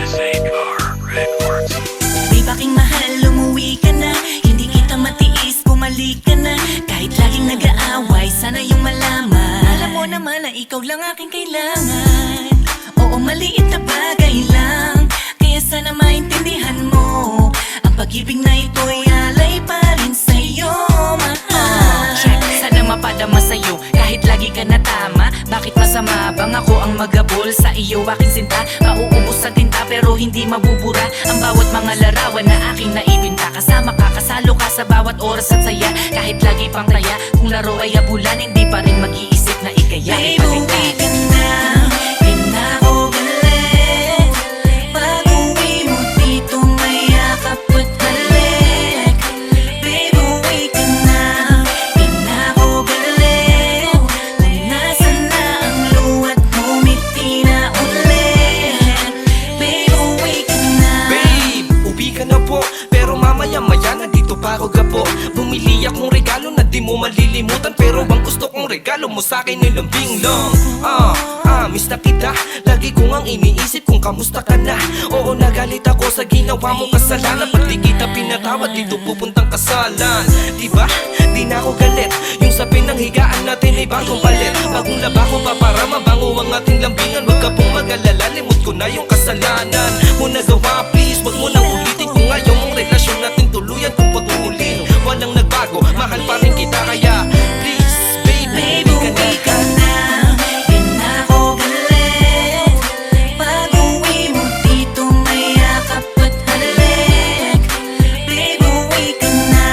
SAR Records. Babe, aking mahal, umuwi ka na. Hindi kita matiis, bumalik ka na. Kahit laging nag-aaway, sana yung malaman. Alam mo naman na ikaw lang aking kailangan. Oo, maliit na bagay lang, kaya sana maintindihan mo. Ang pag-ibig na ito'y alay pa rin sa'yo, mahal. Check, sana mapadama sa'yo kahit lagi ka na tama. Bakit masama bang ako ang magabol sa iyo, aking sinta? Mauubos sa tinta pero hindi mabubura ang bawat mga larawan na aking naibinta. Kasama ka, kasalo ka sa bawat oras at saya. Kahit lagi pang taya, kung laro ay abulan, hindi pa rin mag-iisip na ikaya. Babe, uwi ka na, di na ako galit. Pag-uwi mo dito may yakap at halik. Babe, uwi ka na, di na ako galit. Kung nasan na ang luwat mo, ngiti na ulit. Babe, uwi ka na. Babe, uwi ka na po, pero mamaya-maya nandito pa ako gapo. Bumili akong regalo na di mo malilimutan, pero bang gusto kong regalo mo sa'kin ay lambing lang. Miss na kita, lagi ko ngang iniisip kung kamusta ka na. Oo, nagalit ako sa ginawa mong kasalanan. Pag di kita pinatawad, dito pupuntang kasalan. Diba? Di na ako galit. Yung sabi ng higaan natin ay bagong palit. Bagong laba ko pa para mabango ang ating lambingan. Huwag ka pong mag-alala, limot ko na yung kasalanan mo nagawa. Please, wag mo nang ulitin kung ayaw mong relasyon natin tuluyan kung pag-uulin. Walang nagbago, mahal pa rin kita kaya please, baby, Babe, uwi ka na, di na ako galit. Pag-uwi mo dito may yakap at halik. Babe, uwi ka na,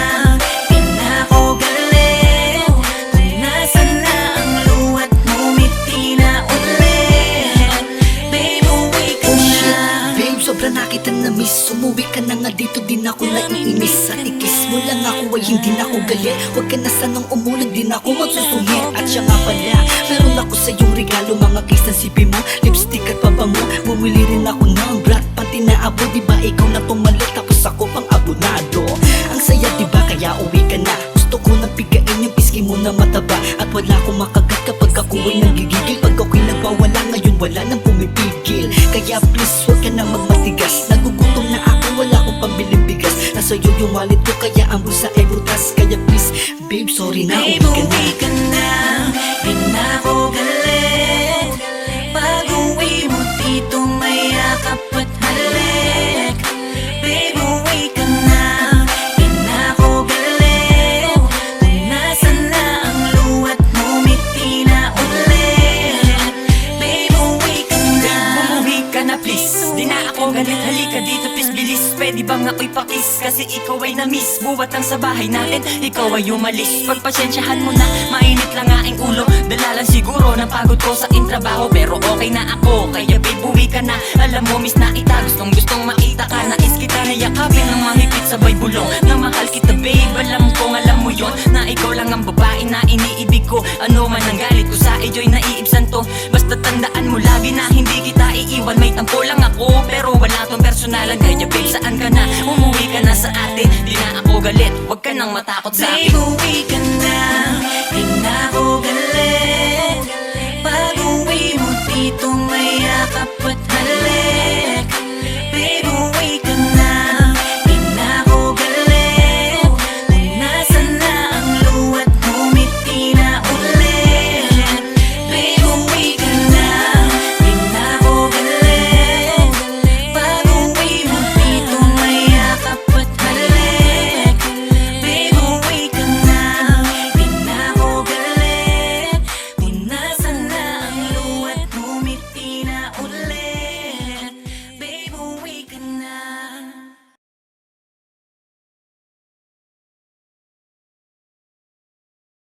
di na ako galit. Kung nasan na ang luwat mo, ngiti na ulit. Babe, uwi ka na. Babe, sobra na kitang na-miss. Umuwi ka na nga dito, di na ako naiinis. At ikis mo lang ako ay hindi na ako galit. Huwag ka na sanang umulag, di na ako magsusungit. At siya nga pala, meron ako sa iyong regalo. Mga case ng sipi mo, lipstick at pabango. Bumili rin ako ng brat, pati na abo. Diba ikaw na tumalit, tapos ako pang abonado. Ang saya diba, kaya uwi ka na. Gusto ko nang pigain yung piski mo na mataba. At wala akong makagat kapag ako ay nanggigigil. Pag ako'y nagpawala, ngayon wala nang pumipigil. Kaya please, huwag ka na magmatigas. Nagugutom na ako, wala akong pambiling bigas. Nasa iyo yung wallet ko, kaya ang bulsa ay butas. Kaya please, babe, sorry na, Babe, uwi ka na. uwi ka na, di na ako galit. Pag-uwi mo dito may yakap at halik. Babe, uwi ka na, di na ako galit. Kung nasan na ang luwat mo, ngiti na ulit. Babe, uwi ka na. Umuwi ka na please, di na ako galit. Halika dito please, bilis. Pwede bang ako'y pakis? Kasi ikaw ay na-miss. Buwat lang sa bahay natin, ikaw ay umalis. Pagpasensyahan mo na, mainit lang aking ulo. Dalalan siguro ng pagod ko sa trabaho, pero okay na ako. Kaya babe, uwi ka na. Alam mo miss na ita, gustong makita ka. Nais kita na yakapin ng mahigpit sabay bulong. Na mahal kita babe, alam kong alam mo yon. Na ikaw lang ang babae na iniibig ko. Ano man ang galit ko sa iyo'y naiibsan to. Basta tandaan mo lagi na hindi kita iiwan. May tampo lang ako, pero wala tong personalan. Kaya babe, saan ka na? Umuwi ka na sa atin. Di na ako galit, huwag ka nang matakot sa Babe, akin. uwi ka na, di na ako galit. Pag-uwi mo dito may yakap at